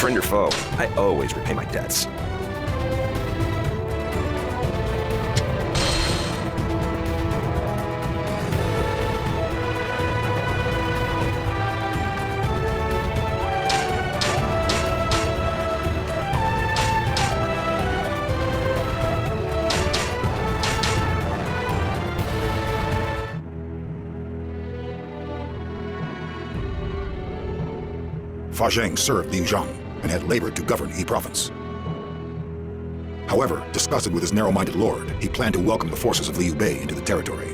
Friend or foe, I always repay my debts. Fa Zheng served Liu Zhang and had labored to govern Yi province. However, disgusted with his narrow-minded lord, he planned to welcome the forces of Liu Bei into the territory.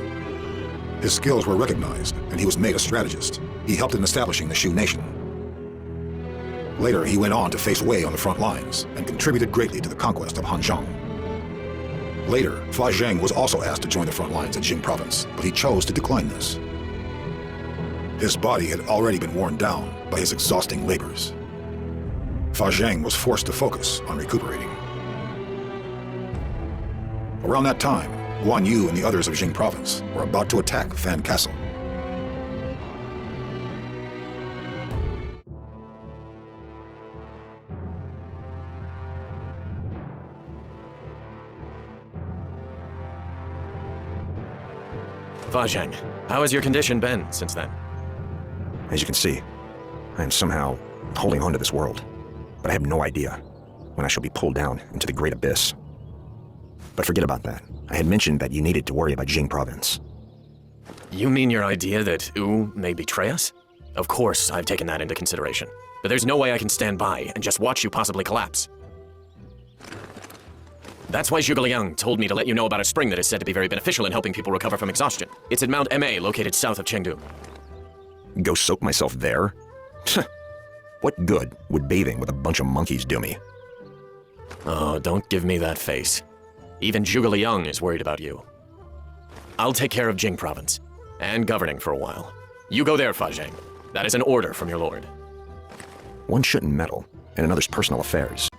His skills were recognized, and he was made a strategist. He helped in establishing the Shu nation. Later, he went on to face Wei on the front lines, and contributed greatly to the conquest of Hanzhong. Later, Fa Zheng was also asked to join the front lines at Jing province, but he chose to decline this. His body had already been worn down by his exhausting labors. Fa Zheng was forced to focus on recuperating. Around that time, Guan Yu and the others of Jing province were about to attack Fan Castle. Fa Zheng, how has your condition been since then? As you can see, I am somehow holding on to this world, but I have no idea when I shall be pulled down into the great abyss. But forget about that. I had mentioned that you needed to worry about Jing province. You mean your idea that Wu may betray us? Of course, I've taken that into consideration. But there's no way I can stand by and just watch you possibly collapse. That's why Zhuge Liang told me to let you know about a spring that is said to be very beneficial in helping people recover from exhaustion. It's at Mount Ma, located south of Chengdu. Go soak myself there? What good would bathing with a bunch of monkeys do me? Oh, don't give me that face. Even Zhuge Liang is worried about you. I'll take care of Jing province, and governing for a while. You go there, Fa Zheng. That is an order from your lord. One shouldn't meddle in another's personal affairs.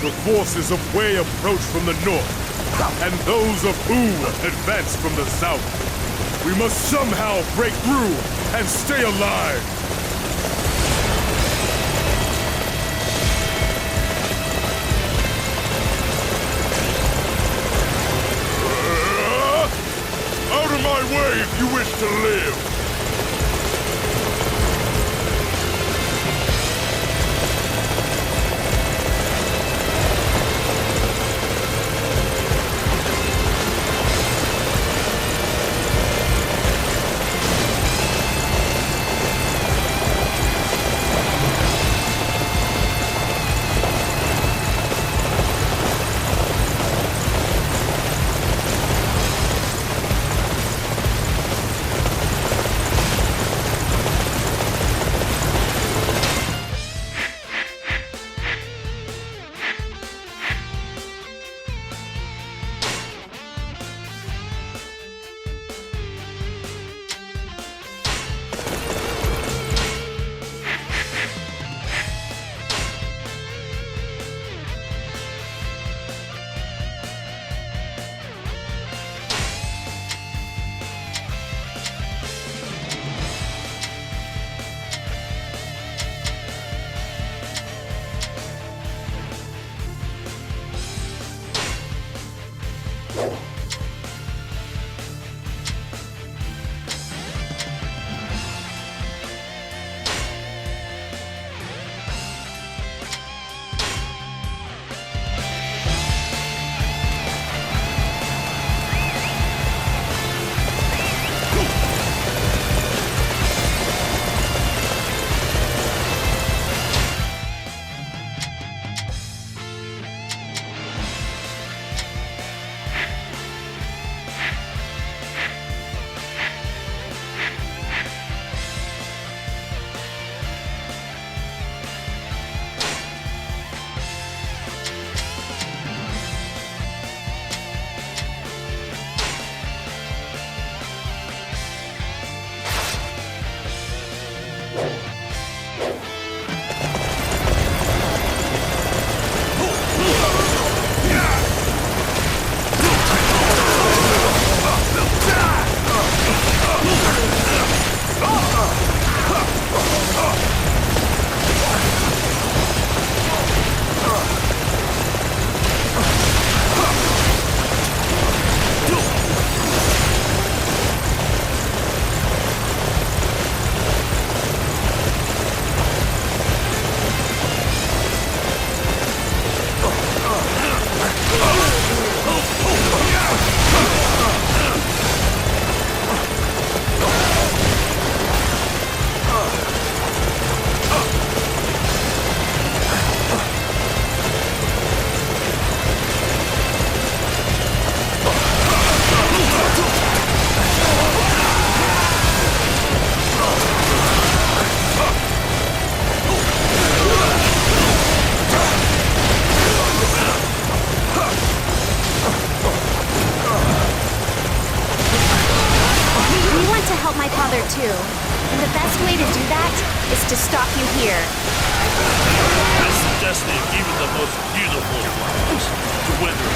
The forces of Wei approach from the north, and those of Wu advance from the south. We must somehow break through and stay alive. Out of my way if you wish to live! too. And the best way to do that is to stop you here. It's the destiny of even the most beautiful flowers to wither.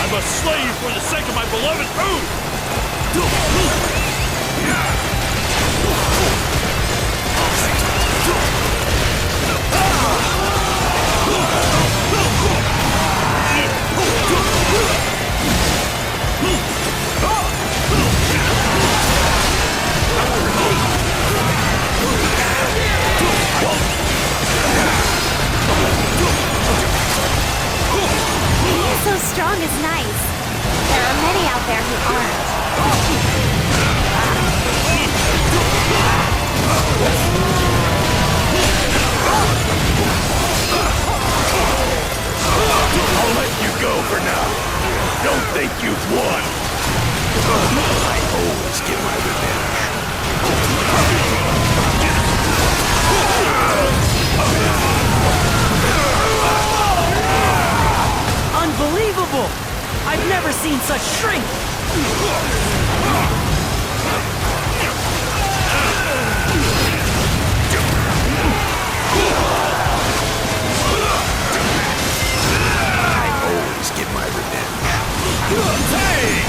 I must slay you for the sake of my beloved food! Being so strong is nice. There are many out there who aren't. I'll let you go for now. Don't think you've won. I always get my revenge. Unbelievable! I've never seen such strength! I always get my revenge. Hey!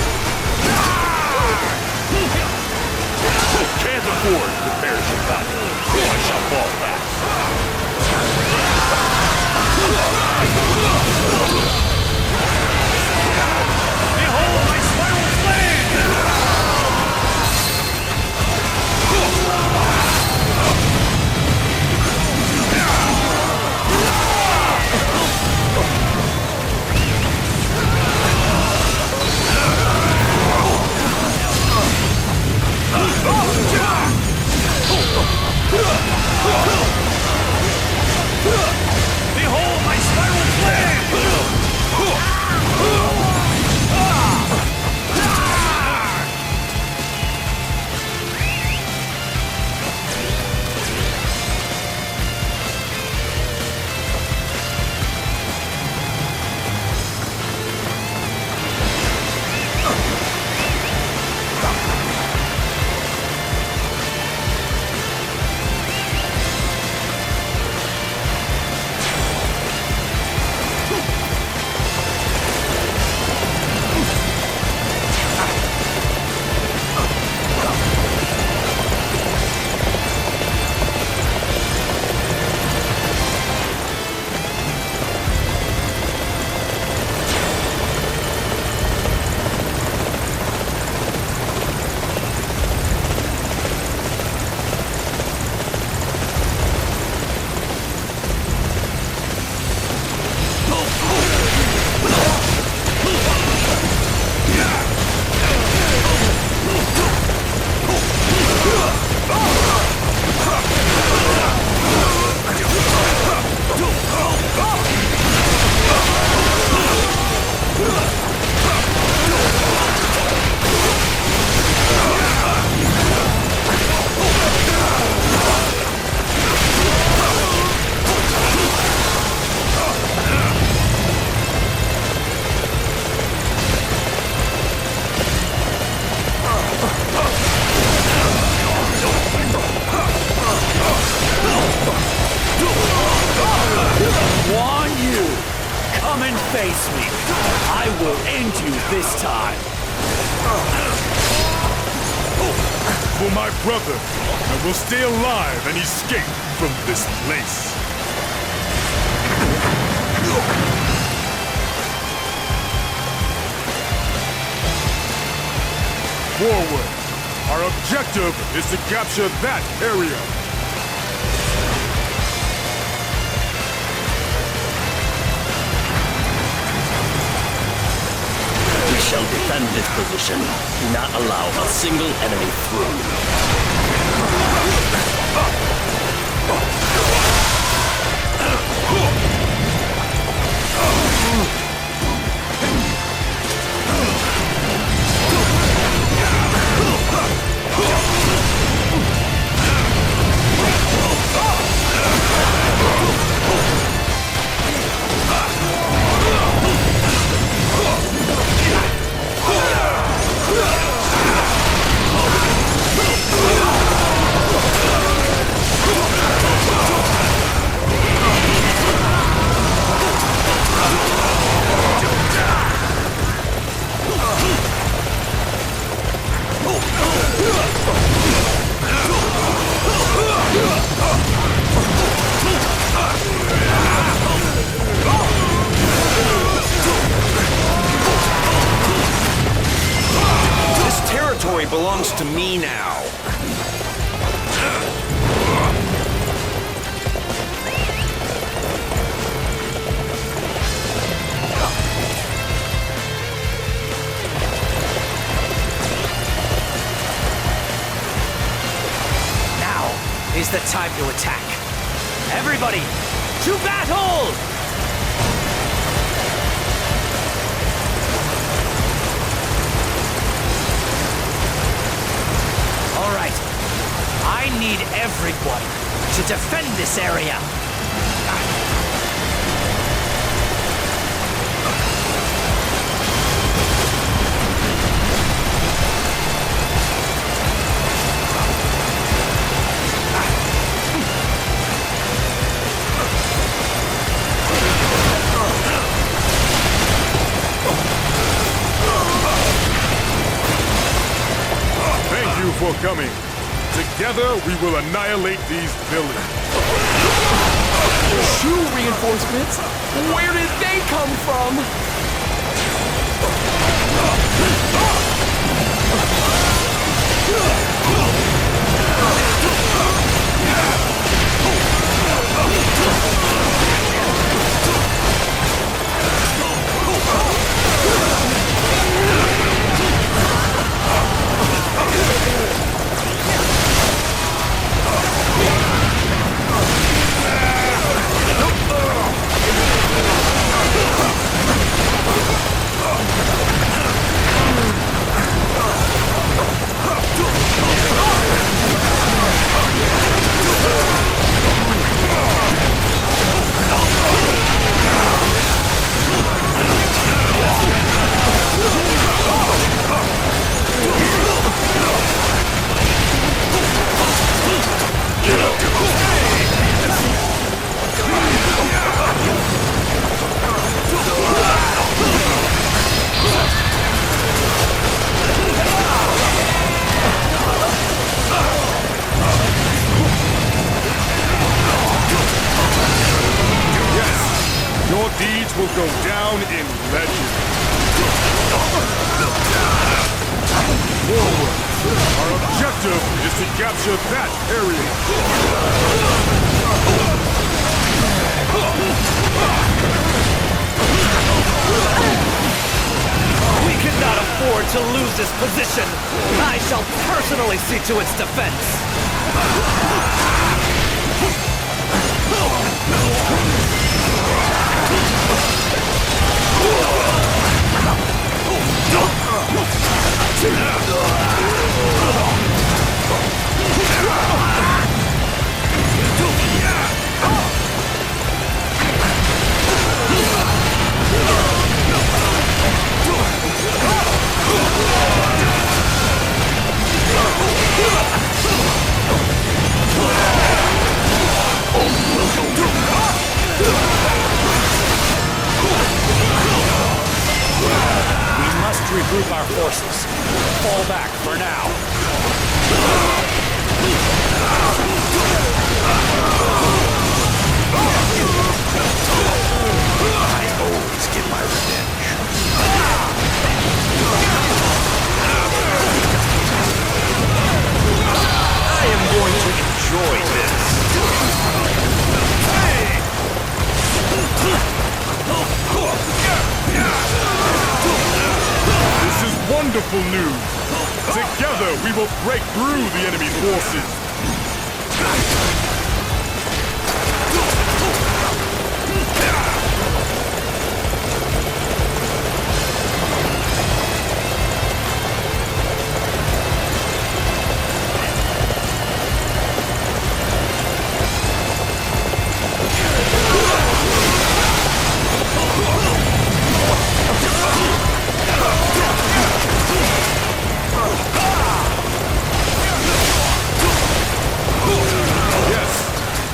Can't afford to perish in battle. I shall fall back. Behold my spiral flame! this time. For my brother, I will stay alive and escape from this place. Forward! Our objective is to capture that area. We shall defend this position. Do not allow a single enemy through. This territory belongs to me now. Now is the time to attack. Everybody, to battle! All right. I need everyone to defend this area. Thank you for coming. Together, we will annihilate these villains. Shoe reinforcements? Where did they come from? Your deeds will go down in legend. Forward! Our objective is to capture that area. We cannot afford to lose this position. I shall personally see to its defense. regroup our forces. Fall back for now. I always get my revenge. I am going to enjoy this. This is wonderful news! Together we will break through the enemy forces!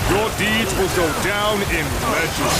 Your deeds will go down in legend.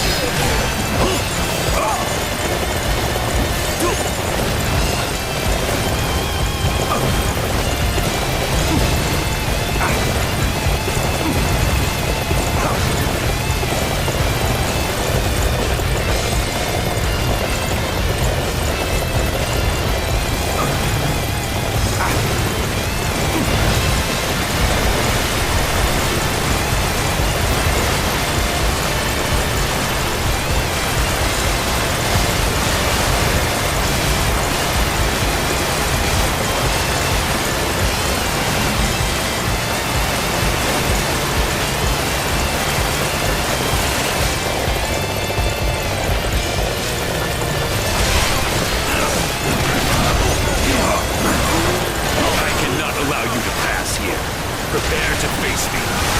Prepare to face me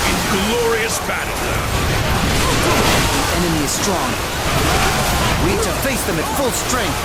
in glorious battle. The enemy is strong. We need to face them at full strength.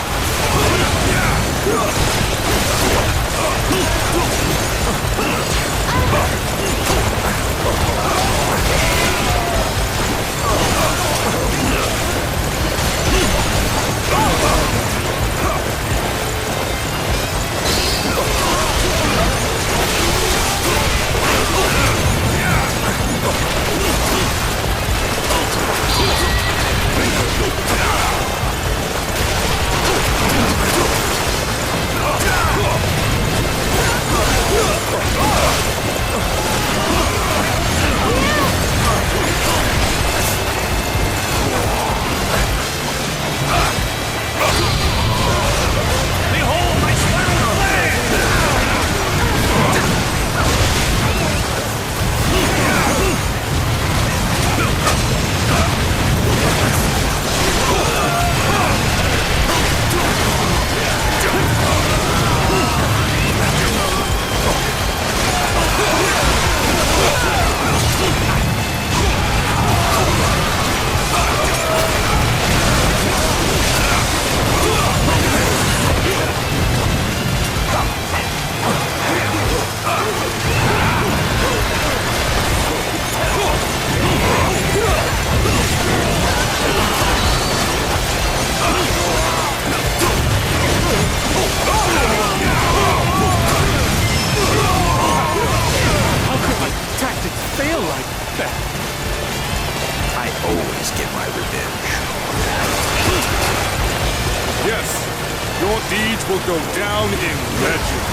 Your deeds will go down in legend.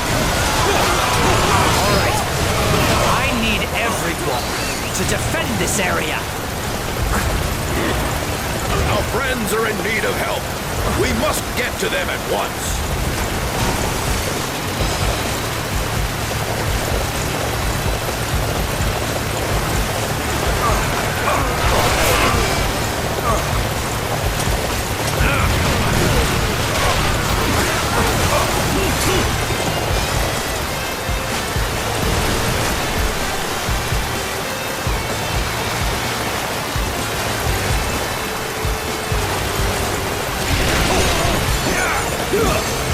All right. I need everyone to defend this area. Our friends are in need of help. We must get to them at once. Yeah!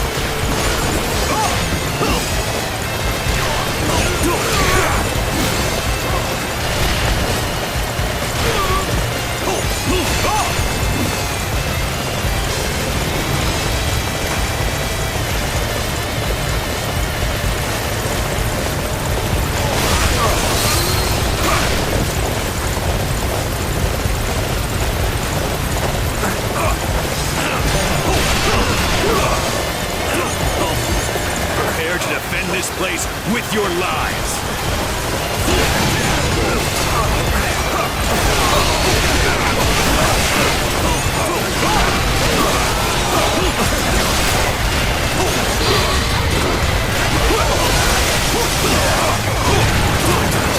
this place with your lives!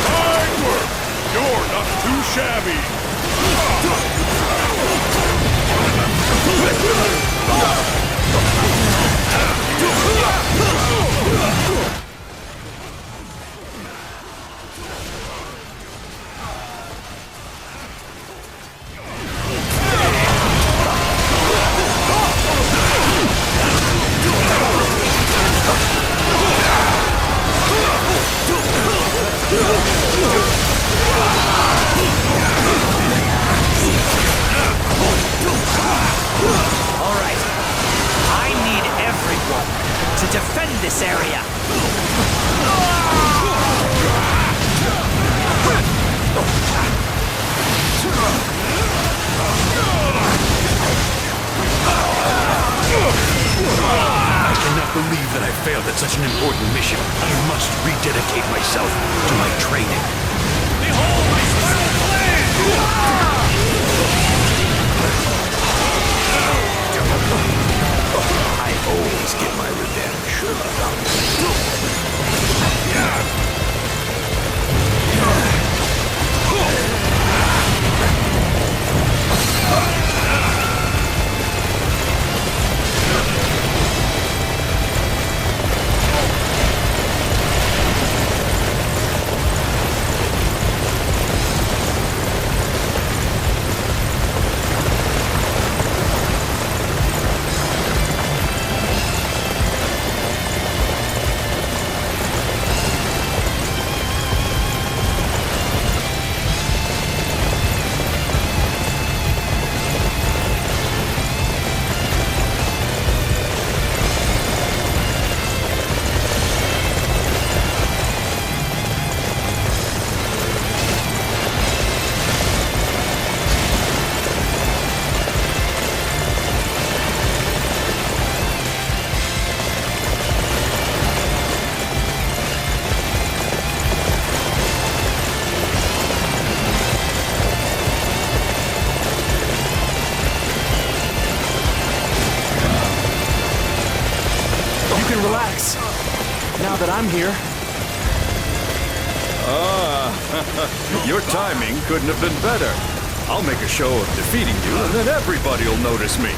Fine work! You're not too shabby! All right. I need everyone to defend this area. I cannot believe that I failed at such an important mission. I must rededicate myself to my training. Behold my spiral blade! I always get my revenge. Relax. Now that I'm here. Your timing couldn't have been better. I'll make a show of defeating you, and then everybody will notice me.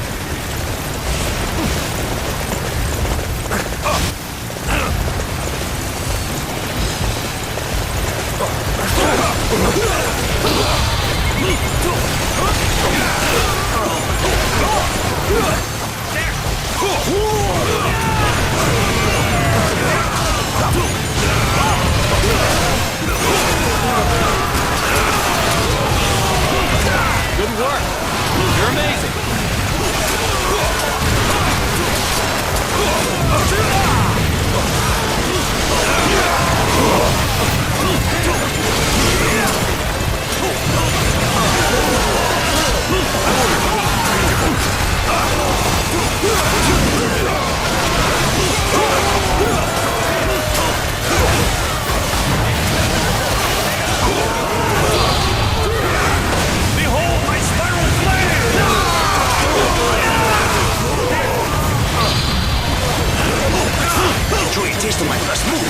Good work. You're amazing. Behold my spiral blade! Enjoy a taste of my first move.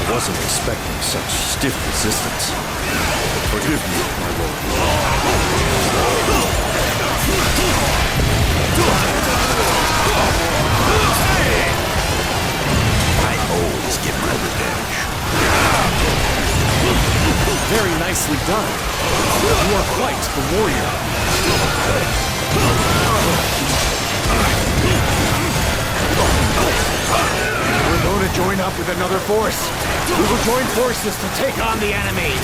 I wasn't expecting such stiff resistance. Forgive me, my lord. I always get my revenge. Very nicely done. You are quite the warrior. We're going to join up with another force. We will join forces to take on the enemy.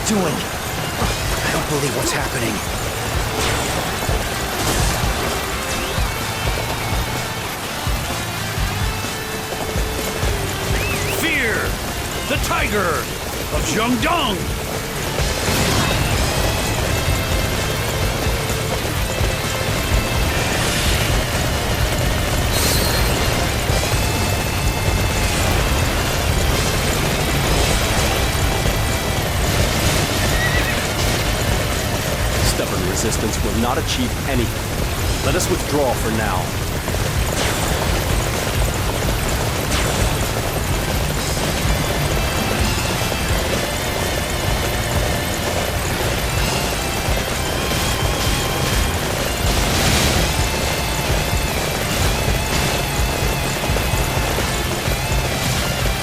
doing? I don't believe what's happening. Fear! The tiger of Jiangdong! Stubborn resistance will not achieve anything. Let us withdraw for now.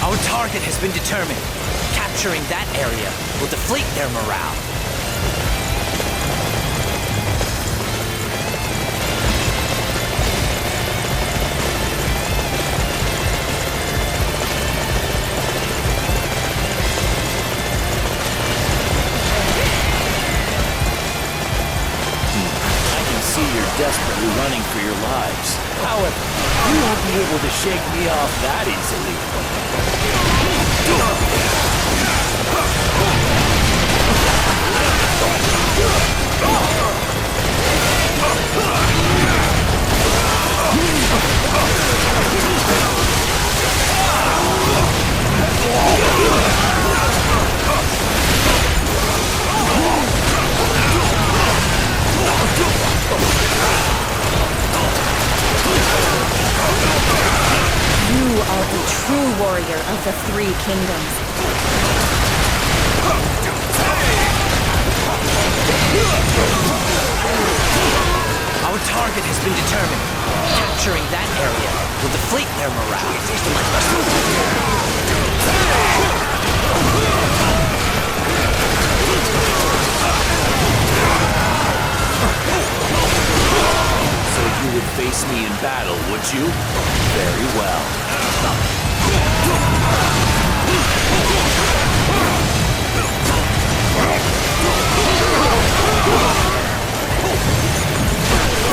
Our target has been determined. Capturing that area will deflate their morale. I can see you're desperately running for your lives. However, you won't be able to shake me off that easily. You are the true warrior of the Three Kingdoms. Our target has been determined. Capturing that area will deflate their morale. So you would face me in battle, would you? Very well.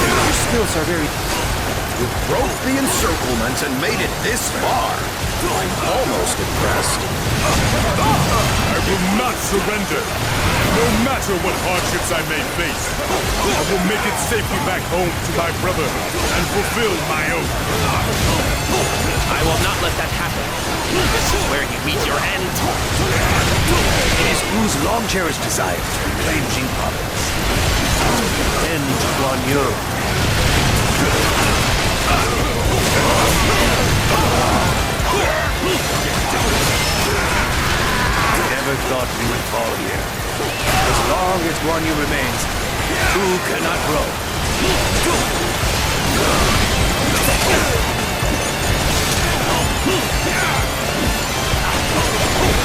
Your skills are very... You broke the encirclement and made it this far. I'm almost impressed. I will not surrender. No matter what hardships I may face, I will make it safely back home to my brotherhood and fulfill my oath. I will not let that happen. This is where you meet your end. It is Wu's long cherished desire to reclaim Jing province. End Guan Yu. Never thought we would fall here. As long as Guan Yu remains, Wu cannot grow.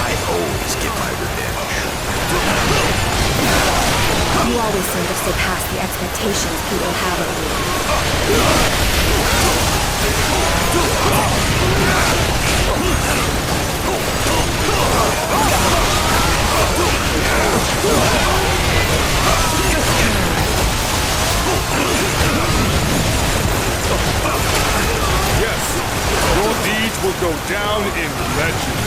I always get my revenge. You always seem to surpass the expectations people have of you. Yes, your deeds will go down in legend.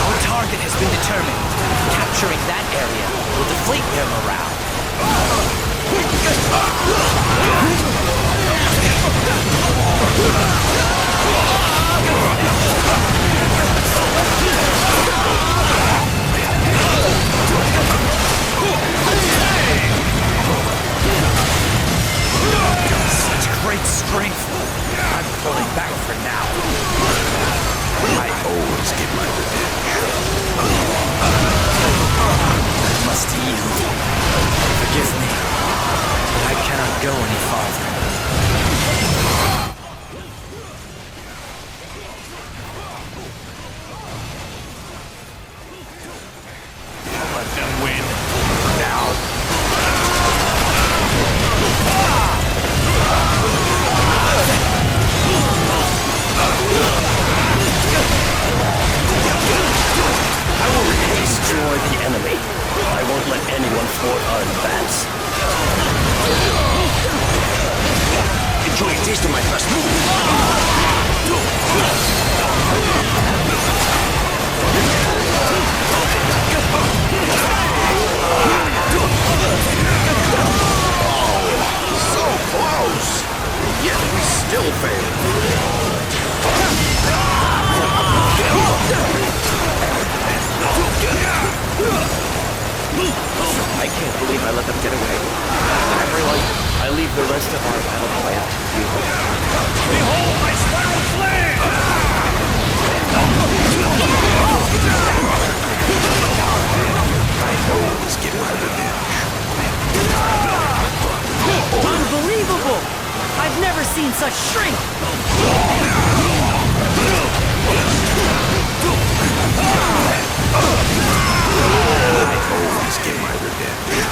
Our target has been determined. Capturing that area will deflate their morale. Such great strength. I'm pulling back for now. I always get my revenge. I must yield. Forgive me, but I cannot go any farther. makes us shrink! Always get my revenge.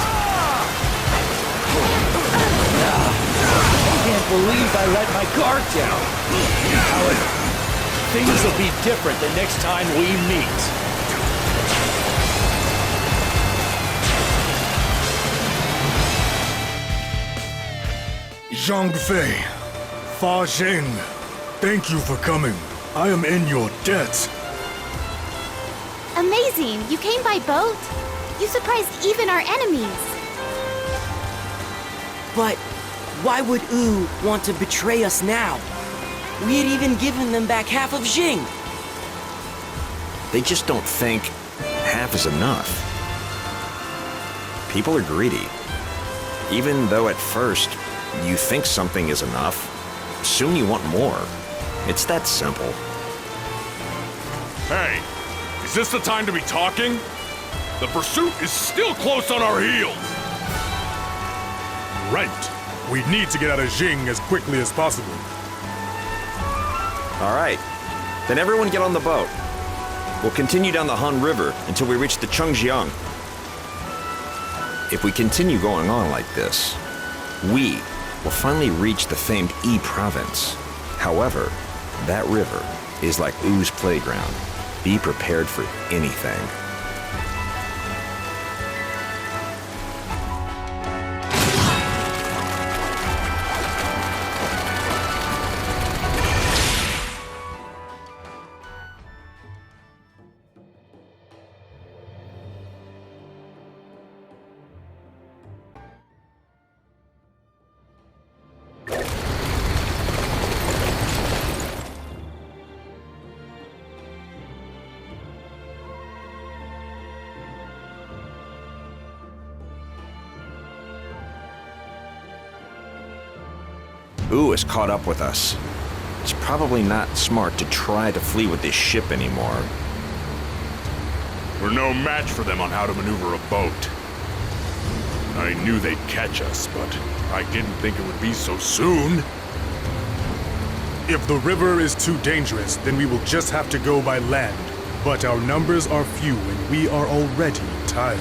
I can't believe I let my guard down. However, things will be different the next time we meet. Zhang Fei, Fa Zheng, thank you for coming. I am in your debt. Amazing! You came by boat? You surprised even our enemies. But why would Wu want to betray us now? We had even given them back half of Jing. They just don't think half is enough. People are greedy. Even though at first you think something is enough, soon you want more. It's that simple. Hey, is this the time to be talking? The pursuit is still close on our heels. Right. We need to get out of Jing as quickly as possible. All right, then everyone get on the boat. We'll continue down the Han River until we reach the Chengjiang. If we continue going on like this, we will finally reach the famed Yi province. However, that river is like Wu's playground. Be prepared for anything. Wu has caught up with us. It's probably not smart to try to flee with this ship anymore. We're no match for them on how to maneuver a boat. I knew they'd catch us, but I didn't think it would be so soon. If the river is too dangerous, then we will just have to go by land. But our numbers are few and we are already tired.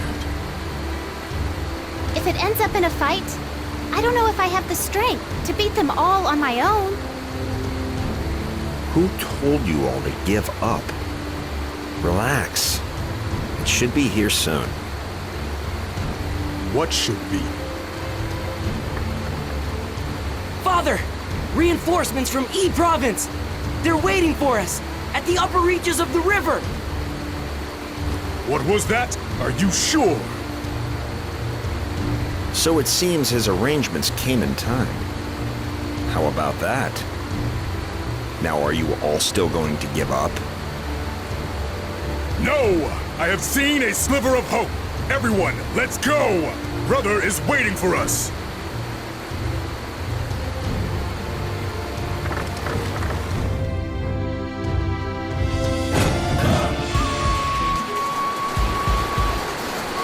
If it ends up in a fight, I don't know if I have the strength to beat them all on my own. Who told you all to give up? Relax. It should be here soon. What should be? Father! Reinforcements from Yi province! They're waiting for us at the upper reaches of the river! What was that? Are you sure? So it seems his arrangements came in time. How about that? Now are you all still going to give up? No! I have seen a sliver of hope! Everyone, let's go! Brother is waiting for us!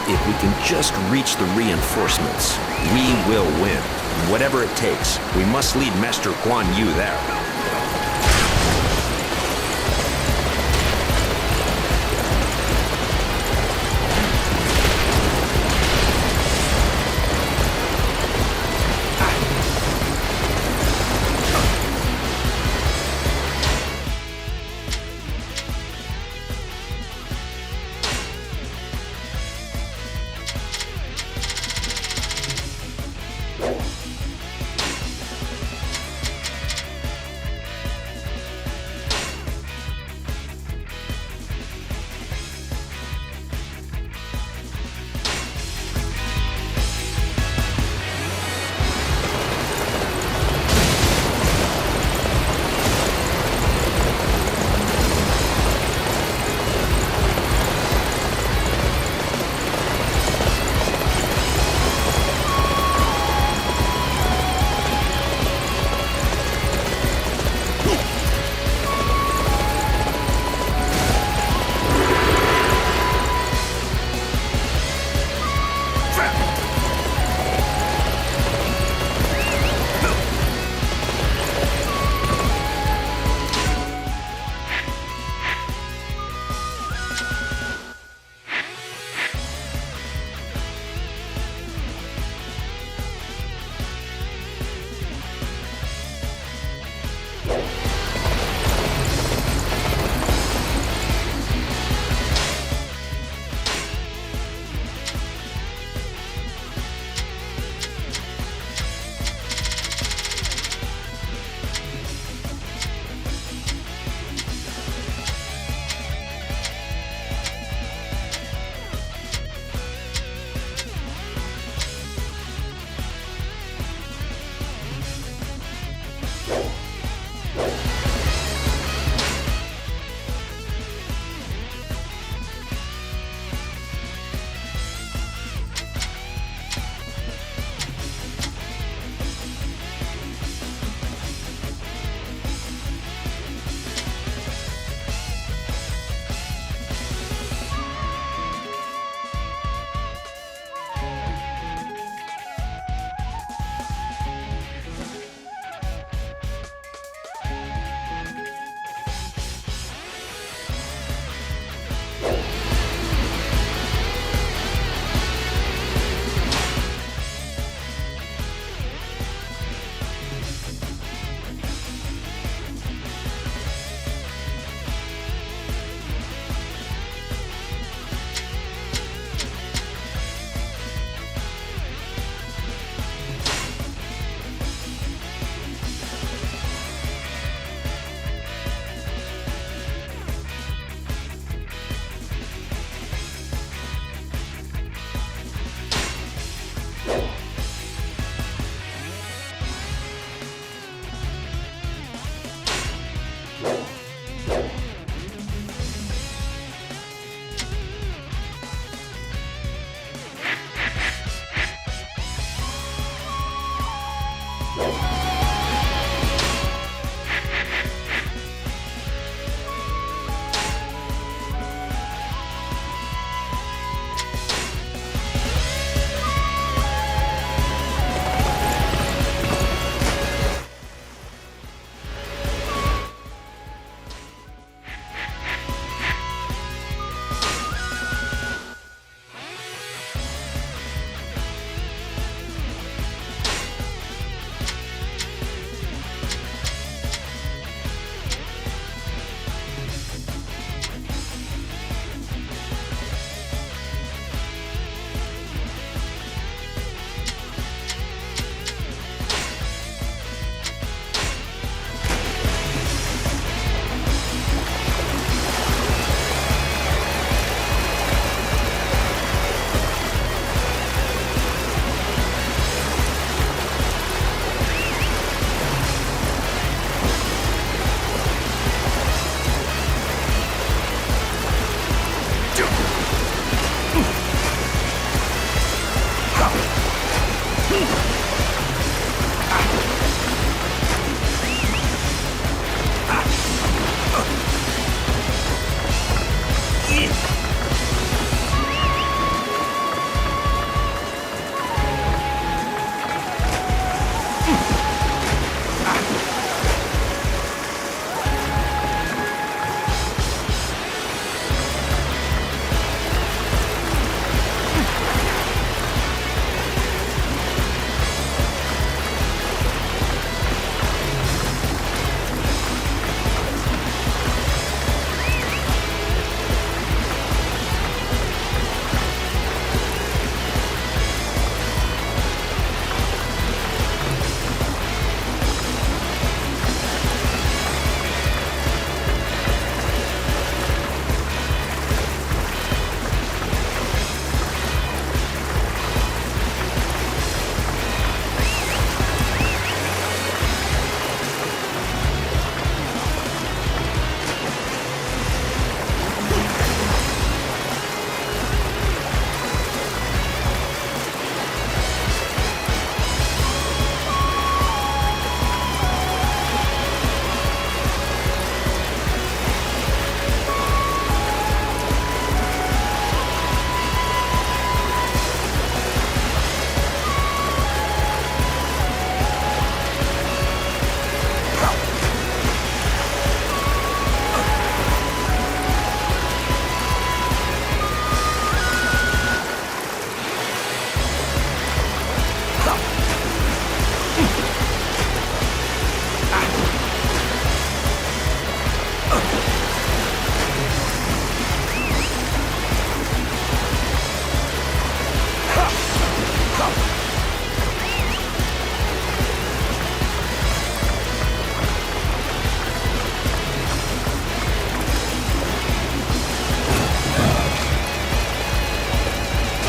If we can just reach the reinforcements, we will win. Whatever it takes, we must lead Master Guan Yu there.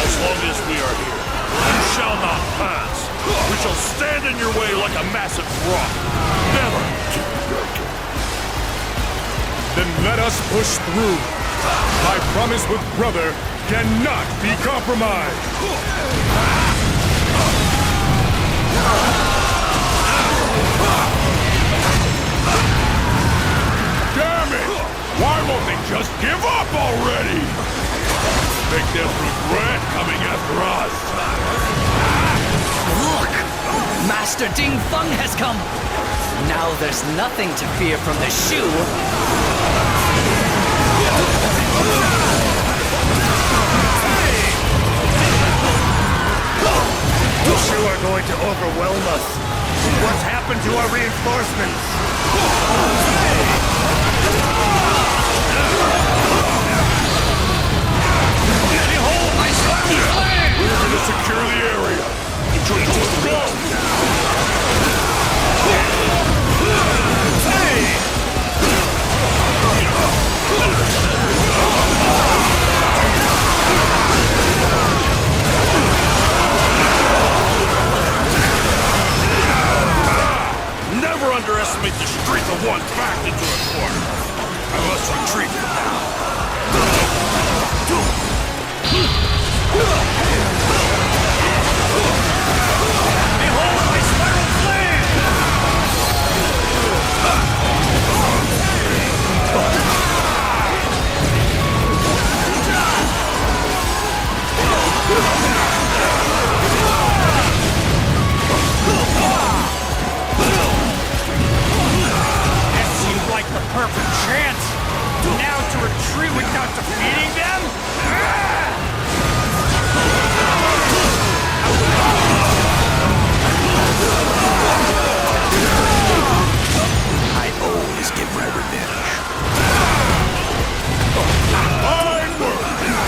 As long as we are here, you shall not pass. We shall stand in your way like a massive rock. Never! Then let us push through. My promise with brother cannot be compromised. Damn it! Why won't they just give up already? Make them regret coming after us. Look! Master Ding Feng has come! Now there's nothing to fear from the shoe. The shoe are going to overwhelm us. What's happened to our reinforcements? Behold my sparky flame! We're gonna secure the area. Enjoy tasting me. Never underestimate the strength of one backed into a corner. I must retreat from now. Behold my spiral flame! That seemed like the perfect chance. Now to retreat without defeating them? I always get my revenge. Fine work.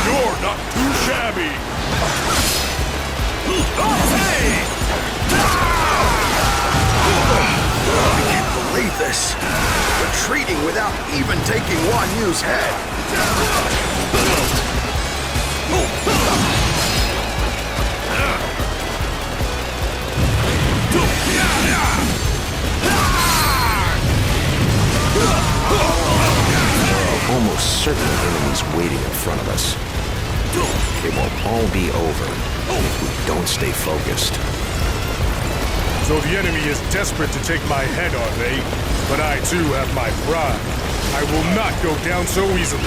You're not too shabby. I can't believe this. Retreating without even taking Wan Yu's head. Almost certain enemies waiting in front of us. It won't all be over if we don't stay focused. So the enemy is desperate to take my head, are they? But I too have my pride. I will not go down so easily.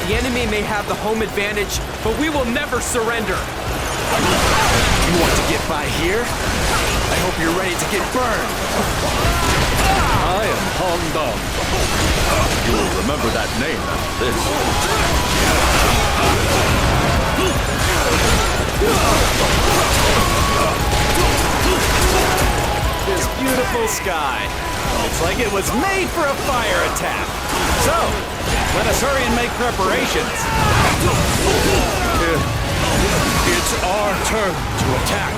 The enemy may have the home advantage, but we will never surrender. You want to get by here? I hope you're ready to get burned. I am Hong Dong. You will remember that name after this. This beautiful sky. Looks like it was made for a fire attack. So, let us hurry and make preparations. It's our turn to attack.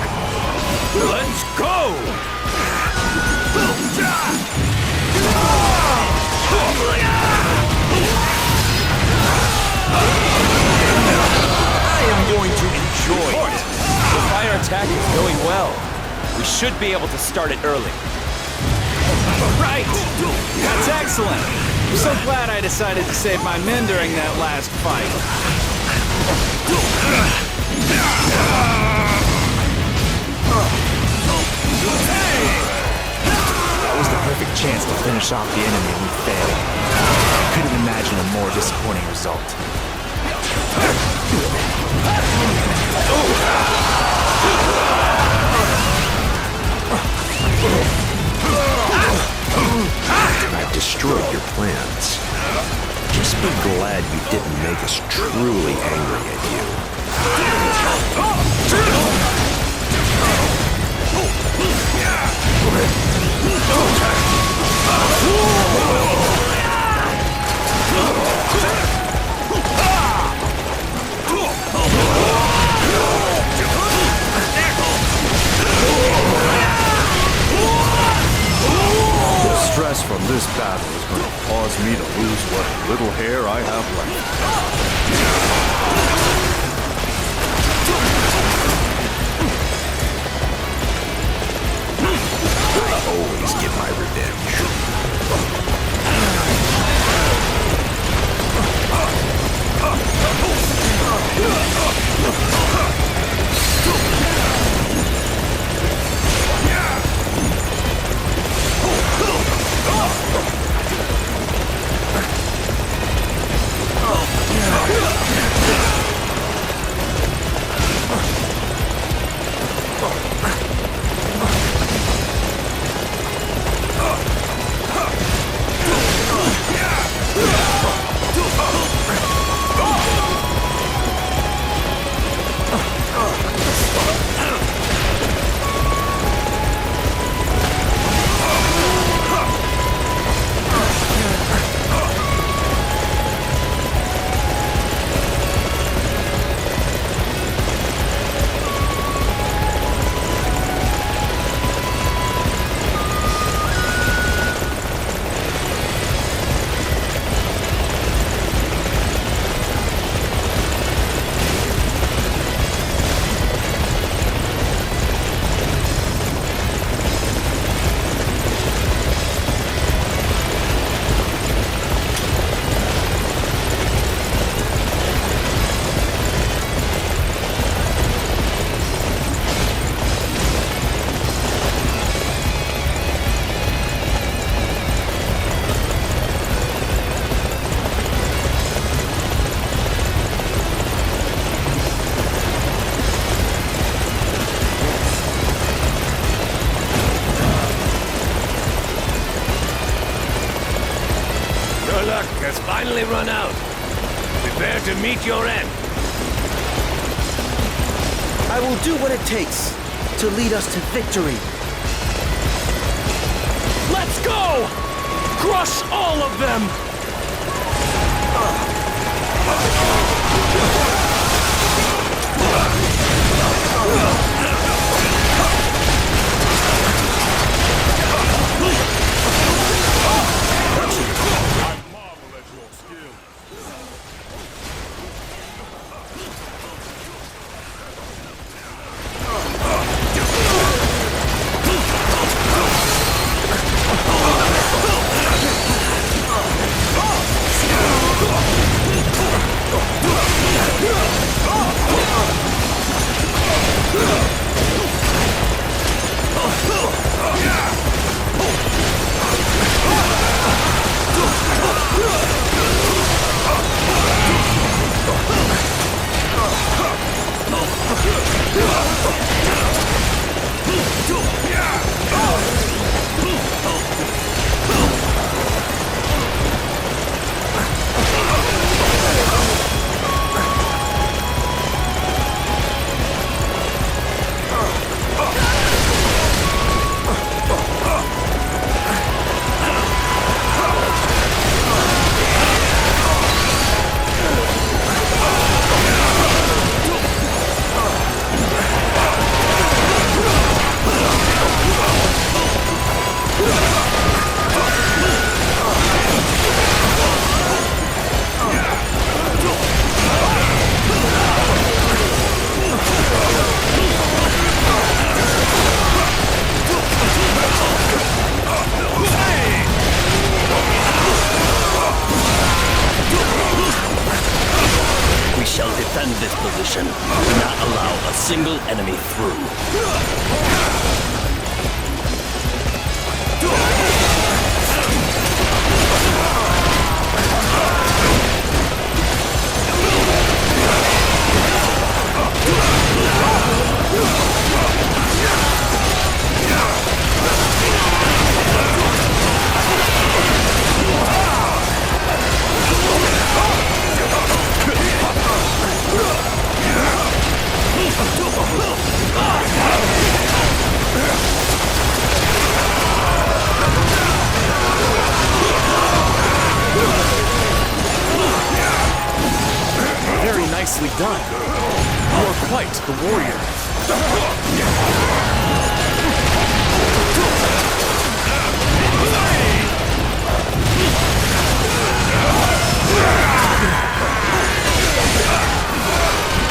Let's go! I am going to enjoy it. The fire attack is going well. We should be able to start it early. Right! That's excellent! I'm so glad I decided to save my men during that last fight. Hey! chance to finish off the enemy and we failed. I couldn't imagine a more disappointing result. I've destroyed your plans. Just be glad you didn't make us truly angry at you. The stress from this battle is going to cause me to lose what little hair I have left. I always get my revenge. Your luck has finally run out. Prepare to meet your end. I will do what it takes to lead us to victory. Let's go! Crush all of them! I marvel at your skill. Defend this position. Do not allow a single enemy through. done. You are quite the warrior.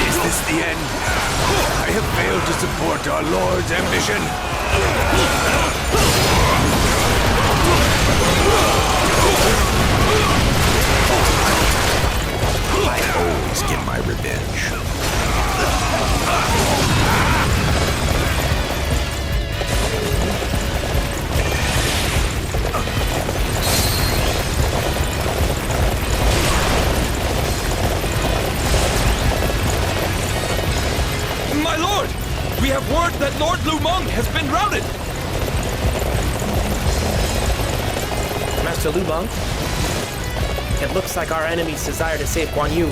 Is this the end? I have failed to support our Lord's ambition. I always get my revenge. My lord! We have word that Lord Lumong has been routed! Master Lumong, it looks like our enemy's desire to save Guan Yu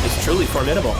is truly formidable.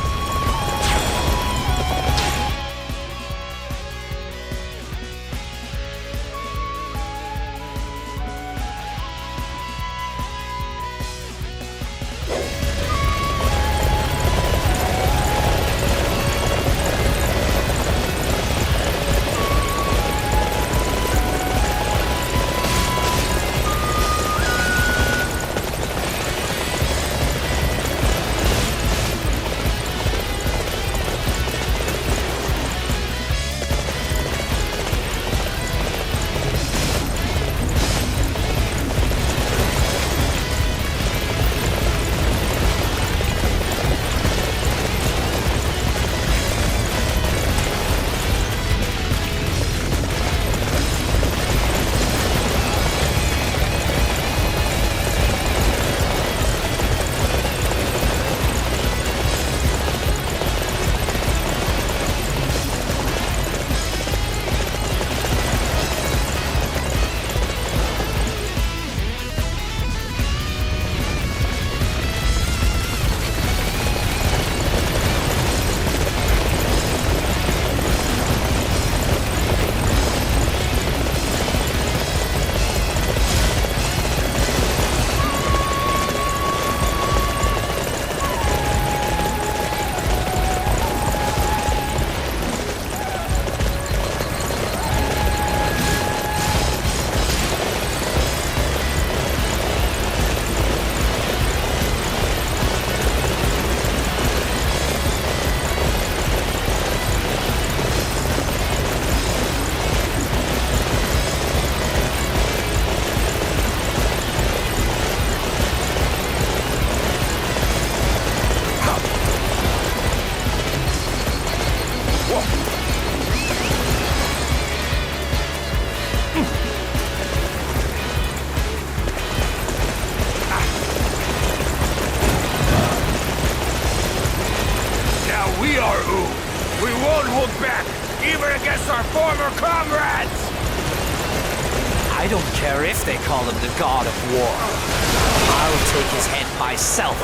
I don't care if they call him the God of War. I'll take his head myself.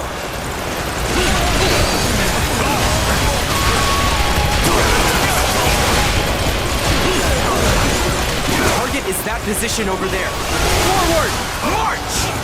Target is that position over there. Forward! March!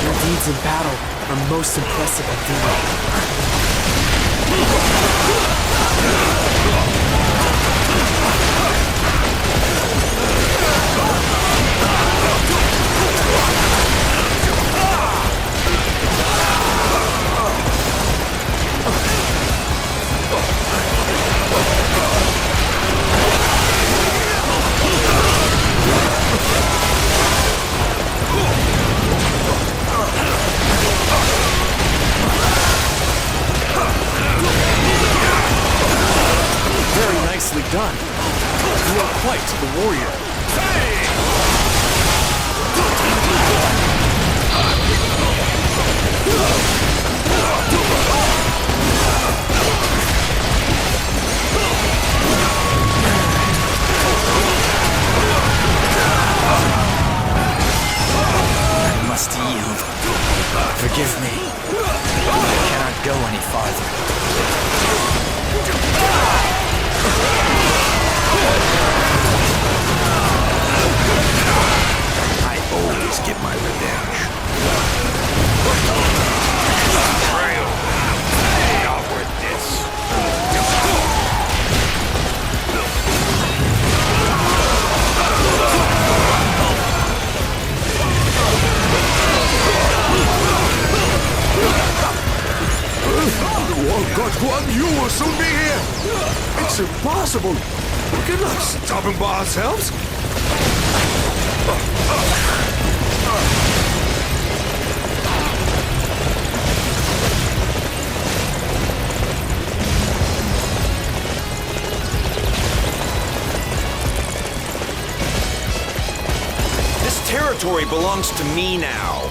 Your deeds in battle are most impressive indeed. Nicely done. You are quite the warrior. can't go any farther. I always get my revenge. Not worth this. God, Guan Yu will soon be here! It's impossible! We cannot stop him by ourselves! This territory belongs to me now.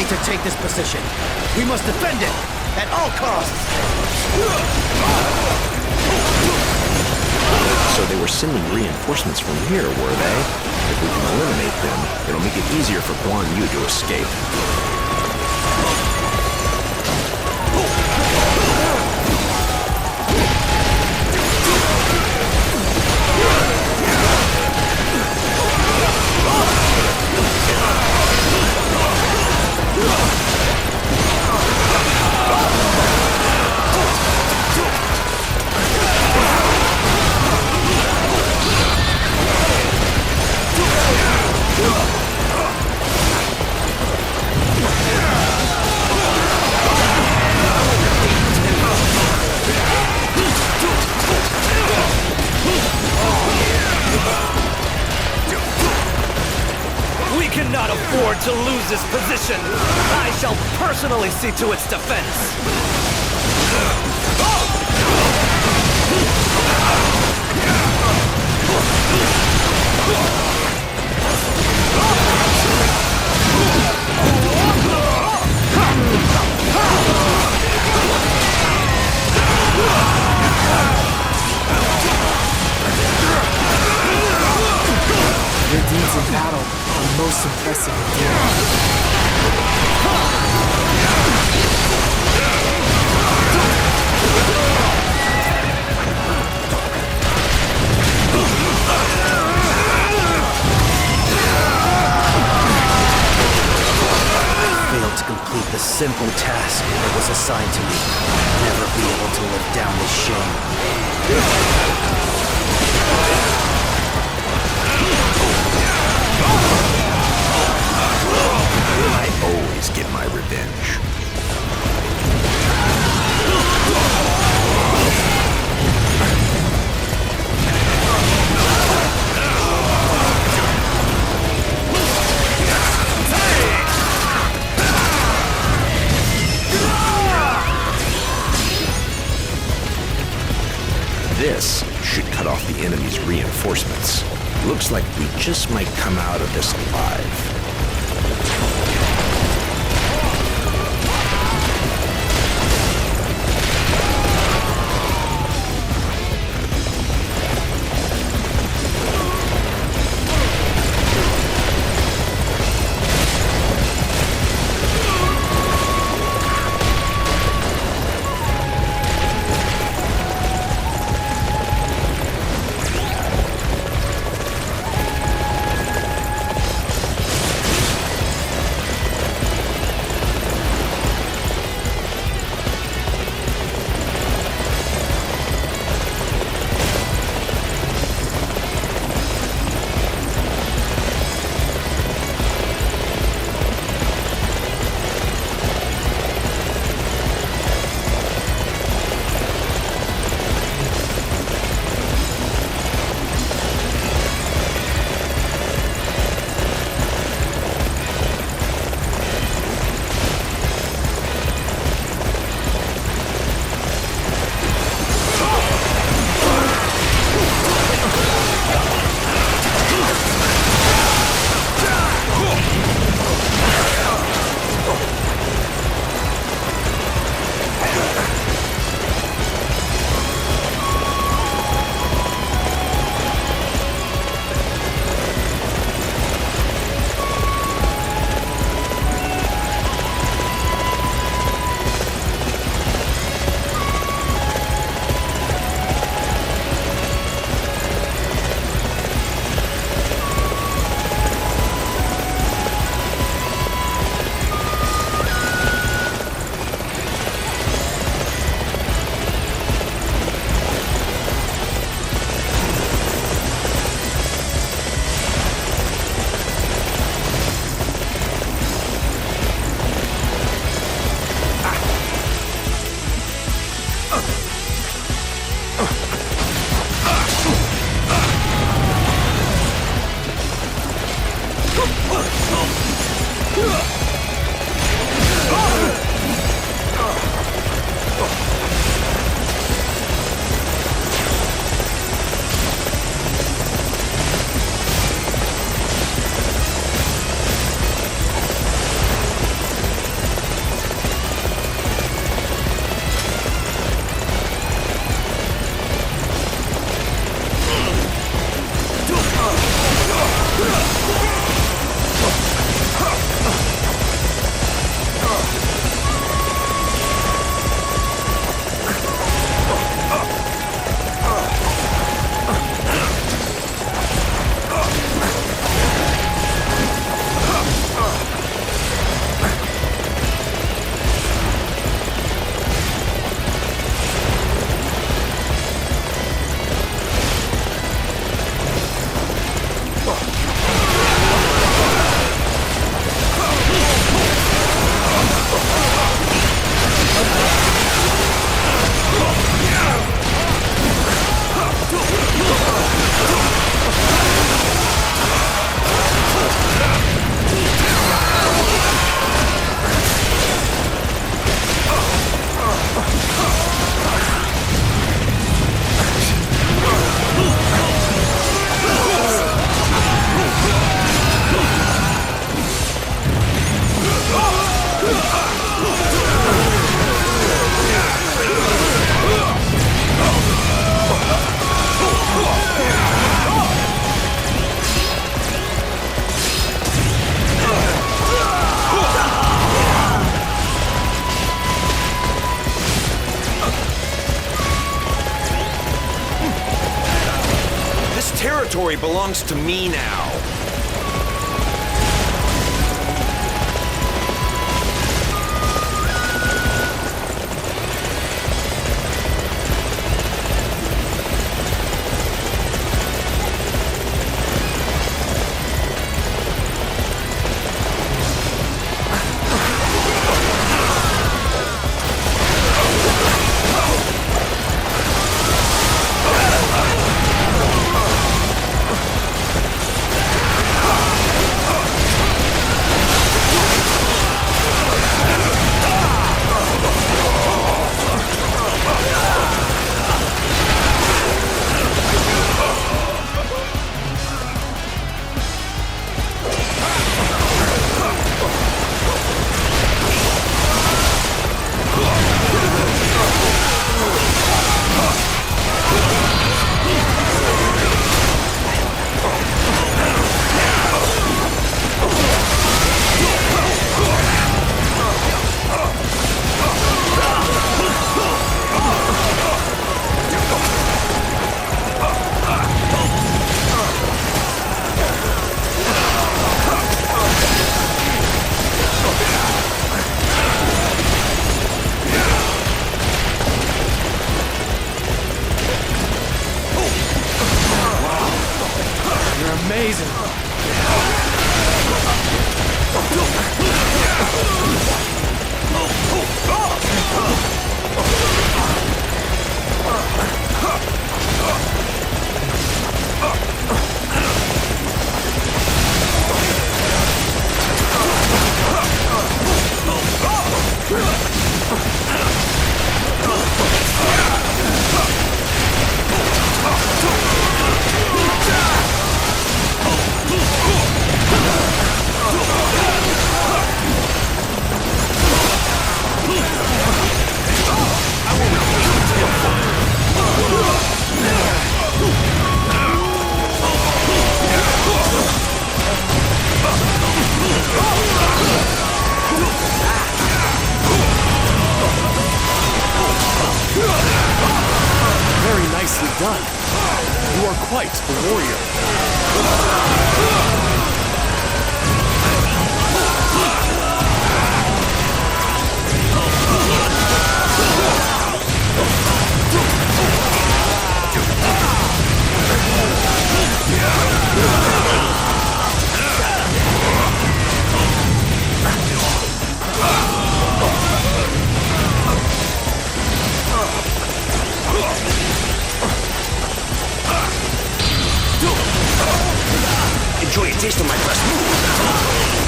To take this position. We must defend it at all costs. So they were sending reinforcements from here, were they? If we can eliminate them, it'll make it easier for Guan Yu to escape. We cannot afford to lose this position. I shall personally see to its defense. Your deeds in battle are most impressive indeed. Failed to complete the simple task that was assigned to me. Never be able to live down this shame. I always get my revenge. This should cut off the enemy's reinforcements. Looks like we just might come out of this alive. Territory belongs to me now. Amazing. Very nicely done. You are quite a warrior. Enjoy a taste of my best move.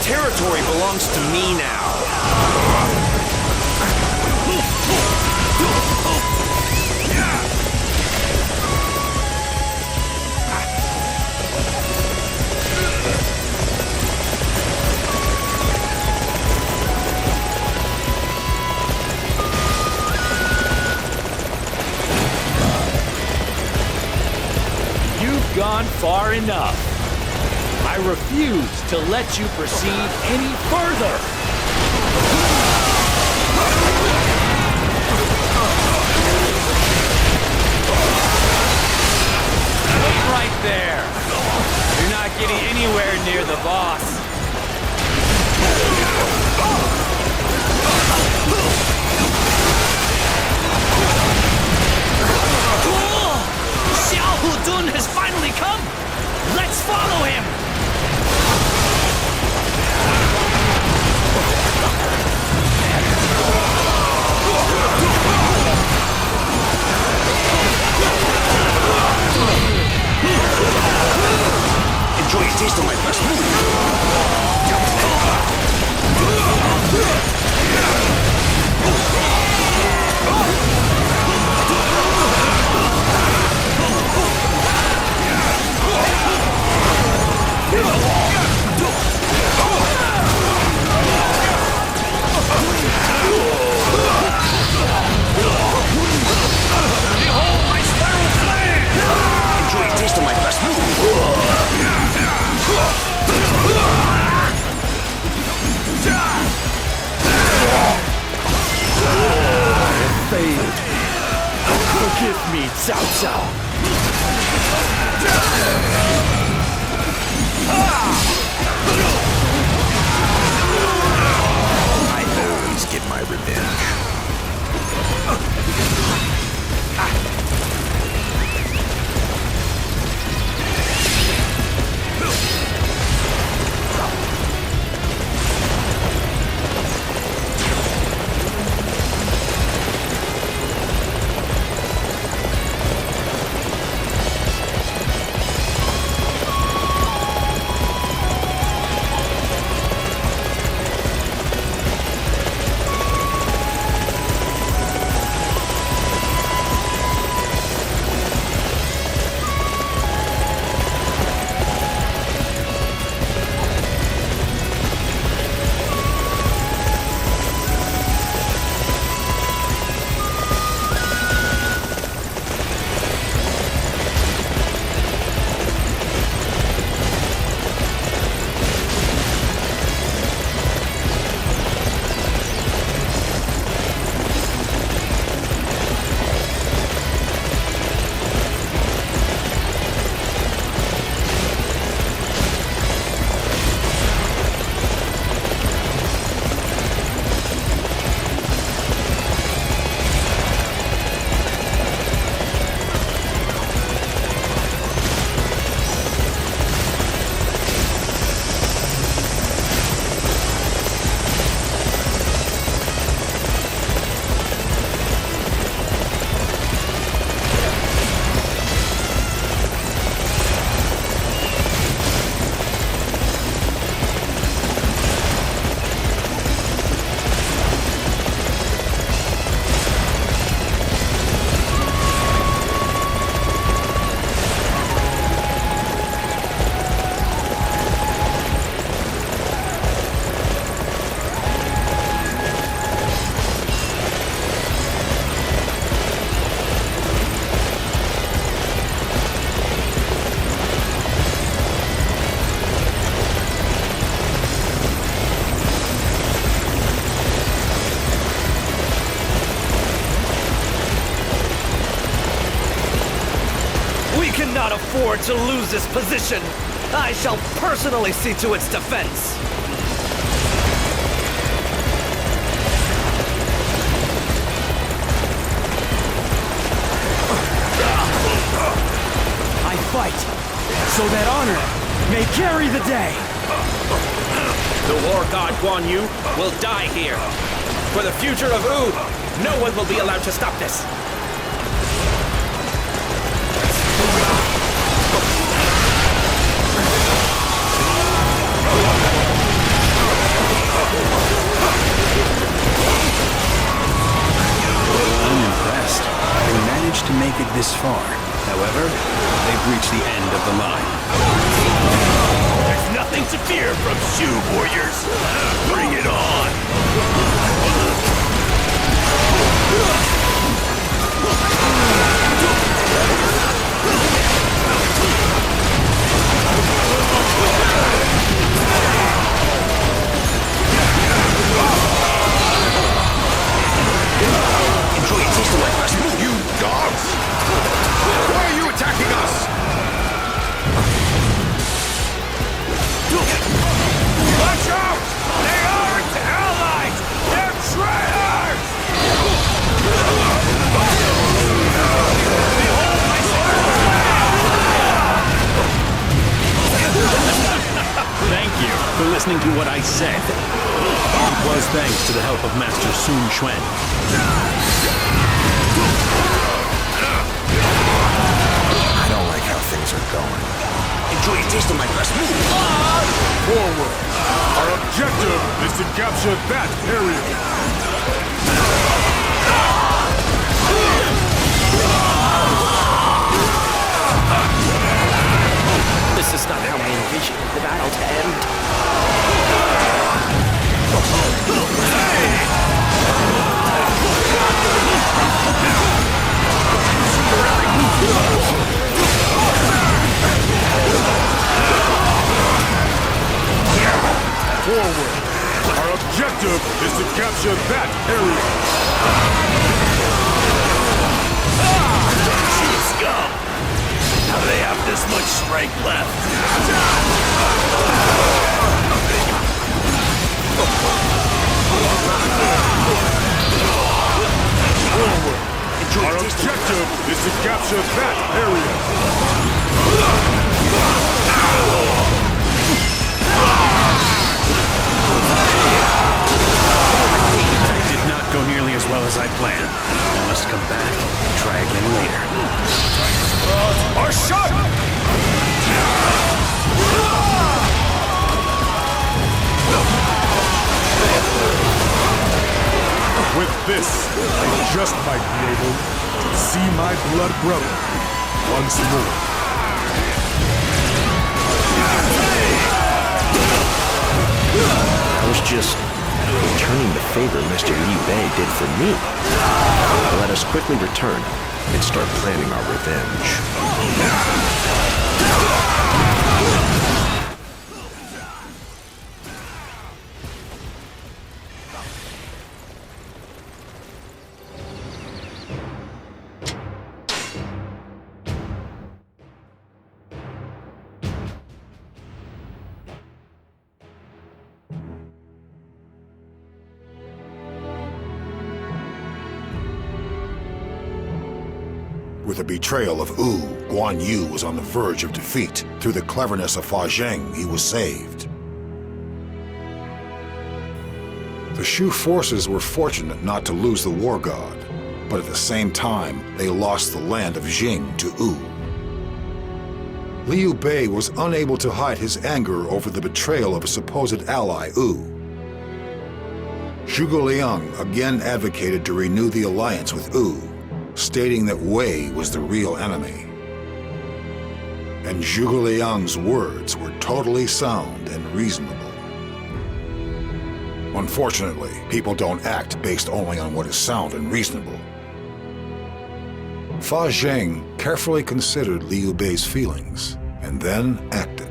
territory belongs to me now. You've gone far enough. I refuse to let you proceed any further! Wait right there! You're not getting anywhere near the boss. Xiao Hudun has finally come! Let's follow him! Enjoy a taste of my best Behold my spiral flame! Enjoy a taste of my best move! Failed. Forgive me, Cao Cao. I always get my revenge. to lose this position, I shall personally see to its defense. I fight, so that honor may carry the day. The war god Guan Yu will die here. For the future of Wu, no one will be allowed to stop this. I'm impressed. They managed to make it this far. However, they've reached the end of the line. There's nothing to fear from Shu warriors. Bring it on! Enjoy a taste of my first move. You dogs! Why are you attacking us? Watch out! They aren't allies! They're traitors! Thank you for listening to what I said. It was thanks to the help of Master Sun Quan. I don't like how things are going. Enjoy a taste of my first move. Forward! Our objective is to capture that area! This is not how I envisioned the battle to end. Forward! Our objective is to capture that area! Scum! How do they have this much strength left? Forward! Our objective is to capture that area! It did not go nearly as well as I planned. I must come back and try again later. Our shot! With this, I just might be able to see my blood brother once more. I was just returning the favor Mr. Liu Bei did for me. Let us quickly return and start planning our revenge. With the betrayal of Wu, Guan Yu was on the verge of defeat. Through the cleverness of Fa Zheng, he was saved. The Shu forces were fortunate not to lose the war god, but at the same time, they lost the land of Jing to Wu. Liu Bei was unable to hide his anger over the betrayal of a supposed ally, Wu. Zhuge Liang again advocated to renew the alliance with Wu, stating that Wei was the real enemy. And Zhuge Liang's words were totally sound and reasonable. Unfortunately, people don't act based only on what is sound and reasonable. Fa Zheng carefully considered Liu Bei's feelings and then acted.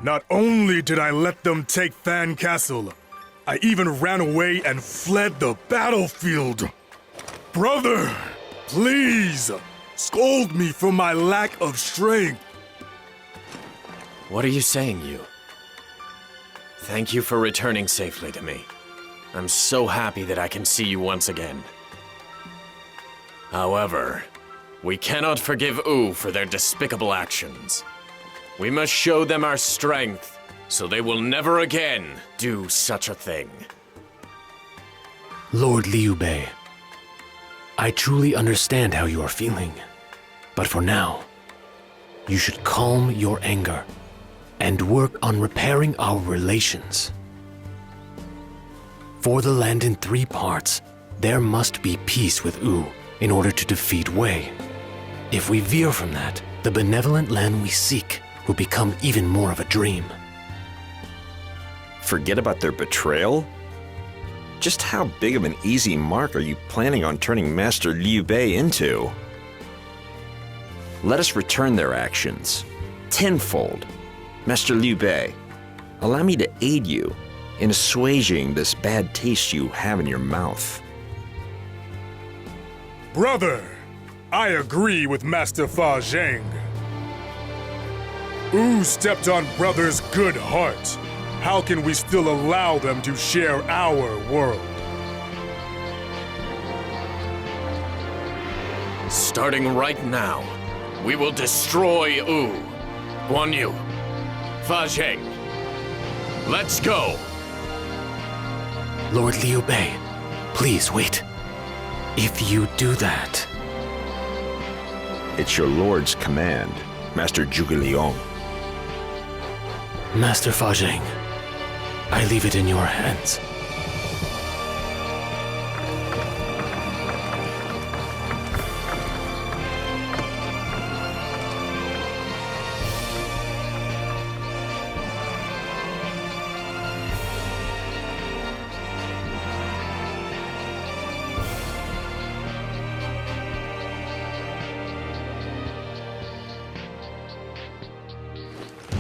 Not only did I let them take Fan Castle, I even ran away and fled the battlefield. Brother, please, scold me for my lack of strength. What are you saying, you? Thank you for returning safely to me. I'm so happy that I can see you once again. However, we cannot forgive Wu for their despicable actions. We must show them our strength, so they will never again do such a thing. Lord Liu Bei, I truly understand how you are feeling. But for now, you should calm your anger and work on repairing our relations. For the land in 3 parts, there must be peace with Wu in order to defeat Wei. If we veer from that, the benevolent land we seek will become even more of a dream. Forget about their betrayal? Just how big of an easy mark are you planning on turning Master Liu Bei into? Let us return their actions, tenfold. Master Liu Bei, allow me to aid you in assuaging this bad taste you have in your mouth. Brother, I agree with Master Fa Zheng. Wu stepped on Brother's good heart. How can we still allow them to share our world? Starting right now, we will destroy Wu. Guan Yu, Fa Zheng, let's go! Lord Liu Bei, please wait. If you do that... It's your lord's command, Master Zhuge Liang. Master Fa Zheng, I leave it in your hands.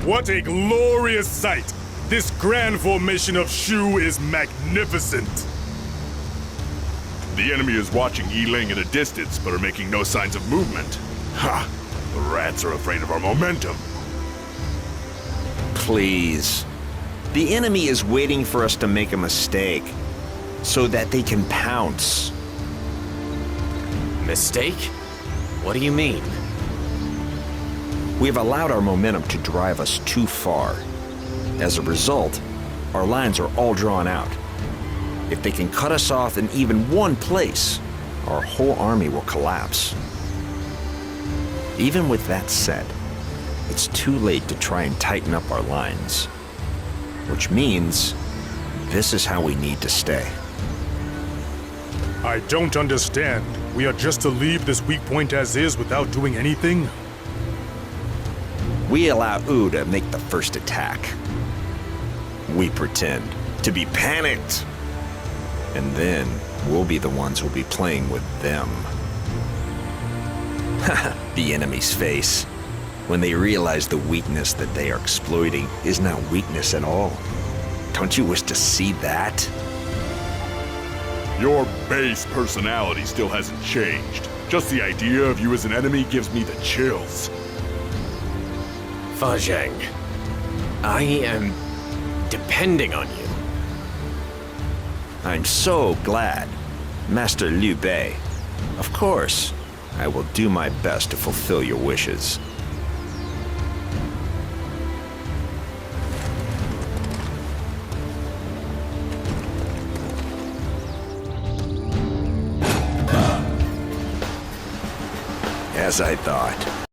What a glorious sight! This grand formation of Shu is magnificent. The enemy is watching Yiling at a distance, but are making no signs of movement. Ha! The rats are afraid of our momentum. Please. The enemy is waiting for us to make a mistake, so that they can pounce. Mistake? What do you mean? We have allowed our momentum to drive us too far. As a result, our lines are all drawn out. If they can cut us off in even one place, our whole army will collapse. Even with that said, it's too late to try and tighten up our lines. Which means, this is how we need to stay. I don't understand. We are just to leave this weak point as is without doing anything? We allow Wu to make the first attack. We pretend to be panicked. And then we'll be the ones who'll be playing with them. The enemy's face. When they realize the weakness that they are exploiting is not weakness at all. Don't you wish to see that? Your base personality still hasn't changed. Just the idea of you as an enemy gives me the chills. Fa Zheng, I am depending on you. I'm so glad, Master Liu Bei. Of course, I will do my best to fulfill your wishes. As I thought.